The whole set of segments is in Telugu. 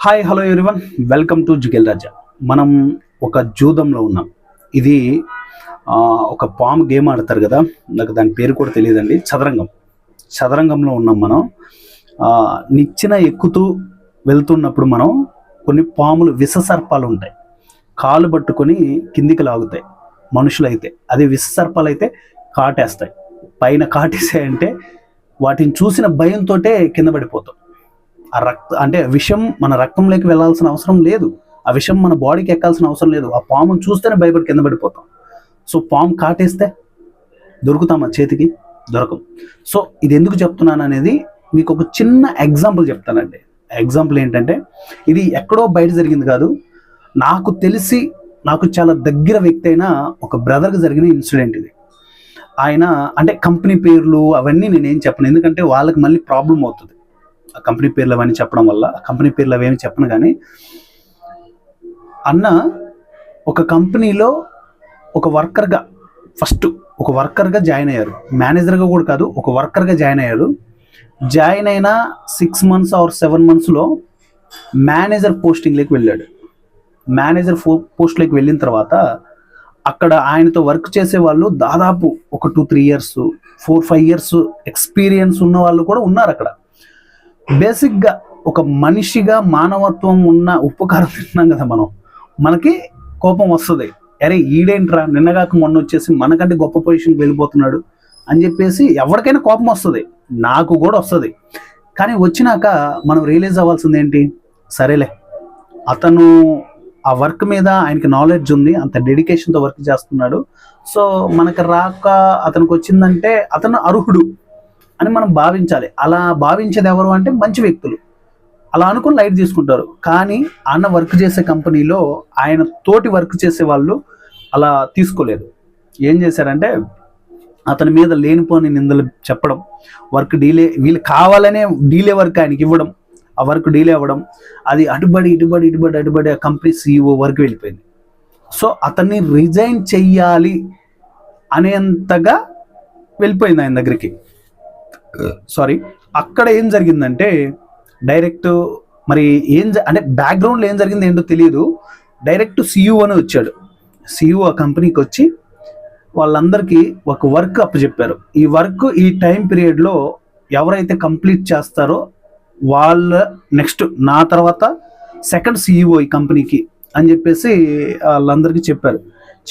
Hi hello everyone, welcome to Jigel Raja. మనం ఒక జూదంలో ఉన్నాం. ఇది ఒక పాము గేమ్ ఆడతారు కదా, నాకు దాని పేరు కూడా తెలియదండి. చదరంగంలో ఉన్నాం మనం. నిచ్చెన ఎక్కుతూ వెళ్తున్నప్పుడు మనం కొన్ని పాములు విషసర్పాలు ఉంటాయి, కాలు పట్టుకొని కిందికి లాగుతాయి. మనుషులైతే అది విషసర్పాలు అయితే కాటేస్తాయి. పైన కాటేసాయంటే వాటిని చూసిన భయంతో కింద పడిపోతాం. ఆ అంటే విషం మన రక్తంలోకి వెళ్ళాల్సిన అవసరం లేదు, ఆ విషం మన బాడీకి ఎక్కాల్సిన అవసరం లేదు. ఆ పామును చూస్తేనే భయపడి కింద పడిపోతాం. సో పాము కాటేస్తే దొరుకుతామా చేతికి? దొరకం. సో ఇది ఎందుకు చెప్తున్నాను అనేది మీకు ఒక చిన్న ఎగ్జాంపుల్ చెప్తానండి. ఎగ్జాంపుల్ ఏంటంటే, ఇది ఎక్కడో బయట జరిగింది కాదు, నాకు తెలిసి నాకు చాలా దగ్గర వ్యక్తి అయిన ఒక బ్రదర్కి జరిగిన ఇన్సిడెంట్ ఇది. ఆయన అంటే కంపెనీ పేర్లు అవన్నీ నేనేం చెప్పను, ఎందుకంటే వాళ్ళకి మళ్ళీ ప్రాబ్లం అవుతుంది ఆ కంపెనీ పేర్లు అవన్నీ చెప్పడం వల్ల. ఆ కంపెనీ పేర్లు అవేమి చెప్పను. కానీ అన్న ఒక కంపెనీలో ఒక వర్కర్గా, ఫస్ట్ ఒక వర్కర్గా జాయిన్ అయ్యారు. మేనేజర్గా కూడా కాదు, ఒక వర్కర్గా జాయిన్ అయ్యారు. జాయిన్ అయిన 6 months or 7 monthsలో మేనేజర్ పోస్టింగ్లోకి వెళ్ళాడు. మేనేజర్ పోస్ట్లోకి వెళ్ళిన తర్వాత అక్కడ ఆయనతో వర్క్ చేసే వాళ్ళు దాదాపు ఒక 2-3 years 4-5 years ఎక్స్పీరియన్స్ ఉన్న వాళ్ళు కూడా ఉన్నారు అక్కడ. బేసిక్గా ఒక మనిషిగా మానవత్వం ఉన్న ఉపకారం తిన్నాం కదా మనం, మనకి కోపం వస్తుంది. అరే ఈడేంట్రా నిన్నగాక మొన్న వచ్చేసి మనకంటే గొప్ప పొజిషన్కి వెళ్ళిపోతున్నాడు అని చెప్పేసి ఎవరికైనా కోపం వస్తుంది, నాకు కూడా వస్తుంది. కానీ వచ్చినాక మనం రియలైజ్ అవ్వాల్సింది ఏంటి, సరేలే అతను ఆ వర్క్ మీద ఆయనకి నాలెడ్జ్ ఉంది, అంత డెడికేషన్తో వర్క్ చేస్తున్నాడు, సో మనకు రాక అతనికి వచ్చిందంటే అతను అర్హుడు అని మనం భావించాలి. అలా భావించేది ఎవరు అంటే మంచి వ్యక్తులు, అలా అనుకుని లైట్ తీసుకుంటారు. కానీ అన్న వర్క్ చేసే కంపెనీలో ఆయన తోటి వర్క్ చేసే వాళ్ళు అలా తీసుకోలేదు. ఏం చేశారంటే అతని మీద లేనిపోని నిందలు చెప్పడం, వర్క్ డీలే, వీళ్ళు కావాలనే డీలే వర్క్ ఆయనకి ఇవ్వడం, ఆ వర్క్ డీలే అవ్వడం, అది అటుబడి ఆ కంపెనీ CEO వరకు వెళ్ళిపోయింది. సో అతన్ని రిజైన్ చెయ్యాలి అనేంతగా వెళ్ళిపోయింది ఆయన దగ్గరికి. అక్కడ ఏం జరిగిందంటే డైరెక్ట్ మరి అంటే బ్యాక్గ్రౌండ్లో ఏం జరిగింది ఏంటో తెలియదు. డైరెక్ట్ CEO అని వచ్చాడు. CEO ఆ కంపెనీకి వచ్చి వాళ్ళందరికీ ఒక వర్క్ అప్పచెప్పారు. ఈ వర్క్ ఈ టైం పీరియడ్లో ఎవరైతే కంప్లీట్ చేస్తారో వాళ్ళ నెక్స్ట్ నా తర్వాత సెకండ్ CEO ఈ కంపెనీకి అని చెప్పేసి వాళ్ళందరికీ చెప్పారు.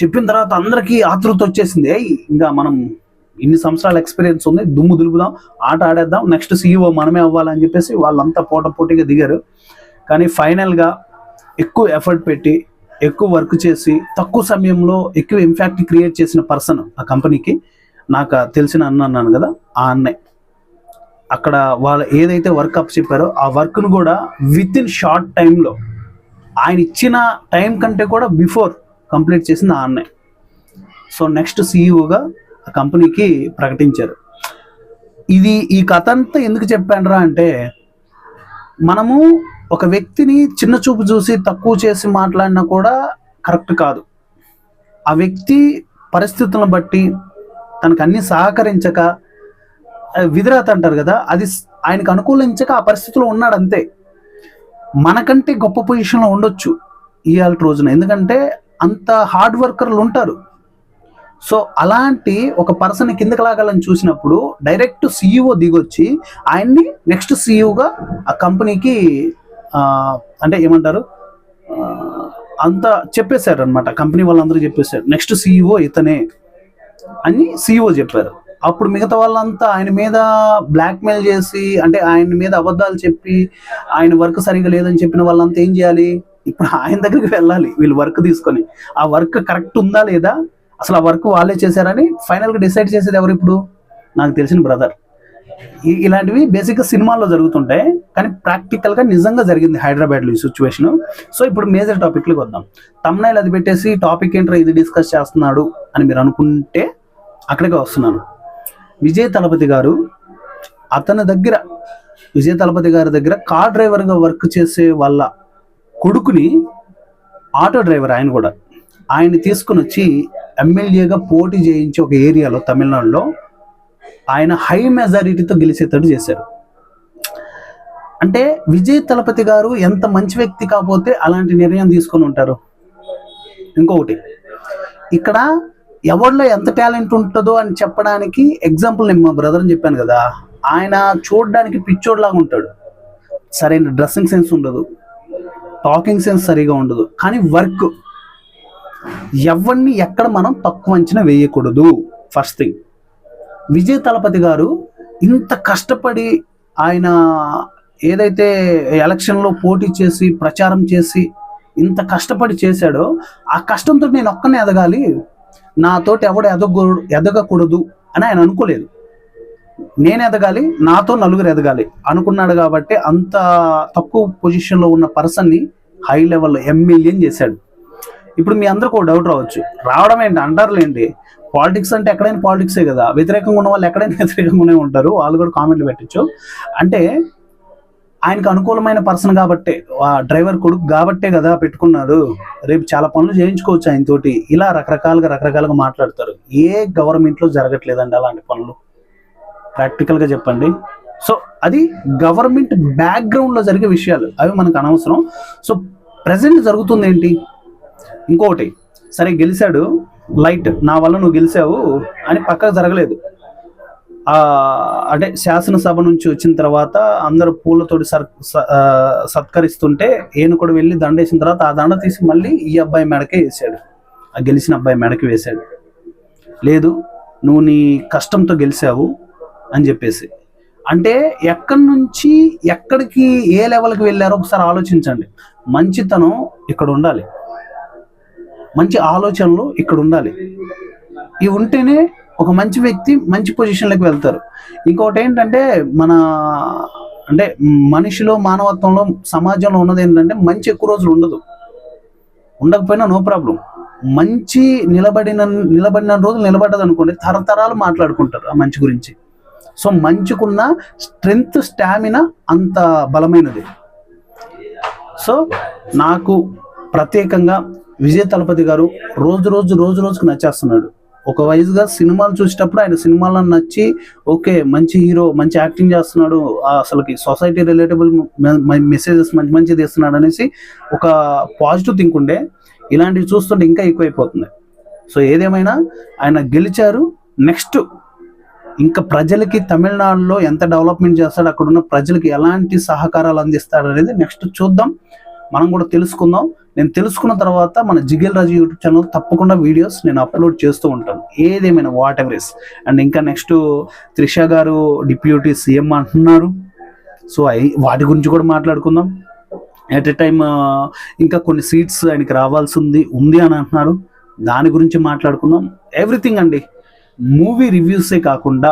చెప్పిన తర్వాత అందరికీ ఆతృత వచ్చేసింది, ఇంకా మనం ఇన్ని సంవత్సరాల ఎక్స్పీరియన్స్ ఉంది, దుమ్ము దులుపుదాం, ఆట ఆడేద్దాం, నెక్స్ట్ CEO మనమే అవ్వాలని చెప్పేసి వాళ్ళంతా పోటీగా దిగారు. కానీ ఫైనల్గా ఎక్కువ ఎఫర్ట్ పెట్టి ఎక్కువ వర్క్ చేసి తక్కువ సమయంలో ఎక్కువ ఇంపాక్ట్ క్రియేట్ చేసిన పర్సన్ ఆ కంపెనీకి నాకు తెలిసిన అన్నాను కదా, ఆ అన్నయ్య అక్కడ వాళ్ళు ఏదైతే వర్క్ అప్ చెప్పారో ఆ వర్క్ను కూడా విత్ ఇన్ షార్ట్ టైంలో ఆయన ఇచ్చిన టైం కంటే కూడా బిఫోర్ కంప్లీట్ చేసింది ఆ అన్నయ్య. సో నెక్స్ట్ CEOగా ఆ కంపెనీకి ప్రకటించారు. ఈ కథ అంతా ఎందుకు చెప్పానురా అంటే, మనము ఒక వ్యక్తిని చిన్న చూపు చూసి తక్కువ చేసి మాట్లాడినా కూడా కరెక్ట్ కాదు. ఆ వ్యక్తి పరిస్థితులను బట్టి తనకు అన్ని సహకరించక విధిరాత అంటారు కదా, అది ఆయనకు అనుకూలించక ఆ పరిస్థితిలో ఉన్నాడు అంతే. మనకంటే గొప్ప పొజిషన్లో ఉండొచ్చు ఇవాళ రోజున, ఎందుకంటే అంత హార్డ్ వర్కర్లు ఉంటారు. సో అలాంటి ఒక పర్సన్ కిందకి లాగాలని చూసినప్పుడు డైరెక్ట్ CEO దిగొచ్చి ఆయన్ని నెక్స్ట్ CEOగా ఆ కంపెనీకి అంటే ఏమంటారు అంతా చెప్పేశారు అనమాట. కంపెనీ వాళ్ళందరూ చెప్పేశారు నెక్స్ట్ CEO ఇతనే అని CEO చెప్పారు. అప్పుడు మిగతా వాళ్ళంతా ఆయన మీద బ్లాక్మెయిల్ చేసి, అంటే ఆయన మీద అబద్ధాలు చెప్పి ఆయన వర్క్ సరిగా లేదని చెప్పిన వాళ్ళంతా ఏం చేయాలి, ఇప్పుడు ఆయన దగ్గరికి వెళ్ళాలి వీళ్ళు వర్క్ తీసుకొని. ఆ వర్క్ కరెక్ట్ ఉందా లేదా, అసలు ఆ వర్క్ వాళ్ళే చేశారని ఫైనల్గా డిసైడ్ చేసేది ఎవరు? ఇప్పుడు నాకు తెలిసిన బ్రదర్. ఇలాంటివి బేసిక్గా సినిమాల్లో జరుగుతుంటాయి, కానీ ప్రాక్టికల్గా నిజంగా జరిగింది హైదరాబాద్లో ఈ సిచ్యువేషను. సో ఇప్పుడు మేజర్ టాపిక్లోకి వద్దాం. తమ్నైల్ అది పెట్టేసి టాపిక్ ఏంట్రా ఇది డిస్కస్ చేస్తున్నాడు అని మీరు అనుకుంటే అక్కడికే వస్తున్నాను. విజయ్ తలపతి గారి దగ్గర కార్ డ్రైవర్గా వర్క్ చేసే వాళ్ళ కొడుకుని, ఆటో డ్రైవర్ ఆయన కూడా, ఆయన్ని తీసుకుని వచ్చి ఎమ్మెల్యేగా పోటీ చేయించి ఒక ఏరియాలో తమిళనాడులో ఆయన హై మెజారిటీతో గెలిచేటట్టు చేశారు. అంటే విజయ్ తలపతి గారు ఎంత మంచి వ్యక్తి కాకపోతే అలాంటి నిర్ణయం తీసుకొని ఉంటారు. ఇంకొకటి, ఇక్కడ ఎవరిలో ఎంత టాలెంట్ ఉంటుందో అని చెప్పడానికి ఎగ్జాంపుల్ నేను మా బ్రదర్ని చెప్పాను కదా, ఆయన చూడడానికి పిచ్చోడ్లాగా ఉంటాడు, సరైన డ్రెస్సింగ్ సెన్స్ ఉండదు, టాకింగ్ సెన్స్ సరిగా ఉండదు, కానీ వర్క్ ఎవరిని ఎక్కడ మనం తక్కువ అంచనా వేయకూడదు. ఫస్ట్ థింగ్, విజయ్ తలపతి గారు ఇంత కష్టపడి ఆయన ఏదైతే ఎలక్షన్లో పోటీ చేసి ప్రచారం చేసి ఇంత కష్టపడి చేశాడో, ఆ కష్టంతో నేను ఒక్కనే ఎదగాలి, నాతోటి ఎవడు ఎదగకూడదు అని ఆయన అనుకోలేదు. నేను ఎదగాలి, నాతో నలుగురు ఎదగాలి అనుకున్నాడు. కాబట్టి అంత తక్కువ పొజిషన్లో ఉన్న పర్సన్ని హై లెవెల్లో ఎమ్మెల్యేని చేశాడు. ఇప్పుడు మీ అందరికీ ఒక డౌట్ రావడం ఏంటి అంటారులేండి, పాలిటిక్స్ అంటే ఎక్కడైనా పాలిటిక్సే కదా, వ్యతిరేకంగా ఉన్న వాళ్ళు ఎక్కడైనా వ్యతిరేకంగానే ఉంటారు, వాళ్ళు కూడా కామెంట్లు పెట్టచ్చు. అంటే ఆయనకు అనుకూలమైన పర్సన్ కాబట్టే, డ్రైవర్ కొడుకు కాబట్టే కదా పెట్టుకున్నాడు, రేపు చాలా పనులు చేయించుకోవచ్చు ఆయనతోటి. ఇలా రకరకాలుగా మాట్లాడతారు. ఏ గవర్నమెంట్లో జరగట్లేదండి అలాంటి పనులు, ప్రాక్టికల్గా చెప్పండి. సో అది గవర్నమెంట్ బ్యాక్గ్రౌండ్లో జరిగే విషయాలు, అవి మనకు అనవసరం. సో ప్రజెంట్ జరుగుతుంది ఏంటి? ఇంకోటి, సరే గెలిచాడు, లైట్, నా వల్ల నువ్వు గెలిచావు అని పక్కకు జరగలేదు. అంటే శాసనసభ నుంచి వచ్చిన తర్వాత అందరూ పూలతోటి సత్కరిస్తుంటే ఈయన కూడా వెళ్ళి దండ వేసిన తర్వాత ఆ దండ తీసి మళ్ళీ ఈ అబ్బాయి మెడకే వేసాడు, ఆ గెలిచిన అబ్బాయి మెడకి వేశాడు. లేదు, నువ్వు నీ కష్టంతో గెలిచావు అని చెప్పేసి. అంటే ఎక్కడి నుంచి ఎక్కడికి ఏ లెవెల్కి వెళ్ళారో ఒకసారి ఆలోచించండి. మంచితనం ఇక్కడ ఉండాలి, మంచి ఆలోచనలు ఇక్కడ ఉండాలి. ఇవి ఉంటేనే ఒక మంచి వ్యక్తి మంచి పొజిషన్లోకి వెళ్తారు. ఇంకొకటి ఏంటంటే, అంటే మనిషిలో, మానవత్వంలో, సమాజంలో ఉన్నది ఏంటంటే, మంచి ఎక్కువ రోజులు ఉండకపోయినా నో ప్రాబ్లం. మంచి నిలబడిన రోజులు నిలబడ్డది అనుకోండి, తరతరాలు మాట్లాడుకుంటారు ఆ మంచి గురించి. సో మంచుకున్న స్ట్రెంగ్త్, స్టామినా అంత బలమైనది. సో నాకు ప్రత్యేకంగా విజయ్ తలపతి గారు రోజుకు నచ్చేస్తున్నాడు. ఒక వయసుగా సినిమాలు చూసేటప్పుడు ఆయన సినిమాలను నచ్చి, ఓకే మంచి హీరో, మంచి యాక్టింగ్ చేస్తున్నాడు, అసలుకి సొసైటీ రిలేటబుల్ మెసేజెస్ మంచిది ఇస్తున్నాడు అనేసి ఒక పాజిటివ్ థింక్ ఉండే. ఇలాంటివి చూస్తుంటే ఇంకా ఎక్కువైపోతుంది. సో ఏదేమైనా ఆయన గెలిచారు. నెక్స్ట్ ఇంకా ప్రజలకి తమిళనాడులో ఎంత డెవలప్మెంట్ చేస్తాడు, అక్కడున్న ప్రజలకి ఎలాంటి సహకారాలు అందిస్తాడు అనేది నెక్స్ట్ చూద్దాం, మనం కూడా తెలుసుకుందాం. నేను తెలుసుకున్న తర్వాత మన జిగేల్ రాజు యూట్యూబ్ ఛానల్ తప్పకుండా వీడియోస్ నేను అప్లోడ్ చేస్తూ ఉంటాను, ఏదేమైనా వాట్ ఎవర్ ఇస్. అండ్ ఇంకా నెక్స్ట్ త్రిష గారు డిప్యూటీ సీఎం అంటున్నారు. సో వాటి గురించి కూడా మాట్లాడుకుందాం. ఎట్ ఎ టైమ్ ఇంకా కొన్ని సీట్స్ ఆయనకి రావాల్సి ఉంది అని అంటున్నారు, దాని గురించి మాట్లాడుకుందాం. ఎవ్రీథింగ్ అండి, మూవీ రివ్యూసే కాకుండా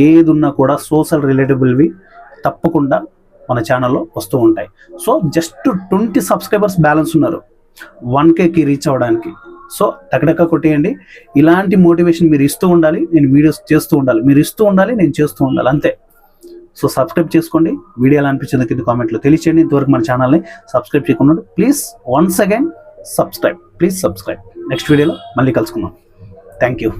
ఏది ఉన్నా కూడా సోషల్ రిలేటబుల్వి తప్పకుండా మన ఛానల్లో వస్తూ ఉంటాయి. సో జస్ట్ 20 సబ్స్క్రైబర్స్ బ్యాలెన్స్ ఉన్నారు 1Kకి రీచ్ అవ్వడానికి. సో టకటక కొట్టేయండి. ఇలాంటి మోటివేషన్ మీరు ఇస్తూ ఉండాలి, నేను వీడియోస్ చేస్తూ ఉండాలి, మీరు ఇస్తూ ఉండాలి, నేను చేస్తూ ఉండాలి, అంతే. సో సబ్స్క్రైబ్ చేసుకోండి. వీడియో ఎలా అనిపించింది కింద కామెంట్లో తెలియచేయండి. ఇంతవరకు మన ఛానల్ని సబ్స్క్రైబ్ చేయకుండా please once again subscribe, please subscribe. Next వీడియోలో మళ్ళీ కలుసుకుందాం. Thank you.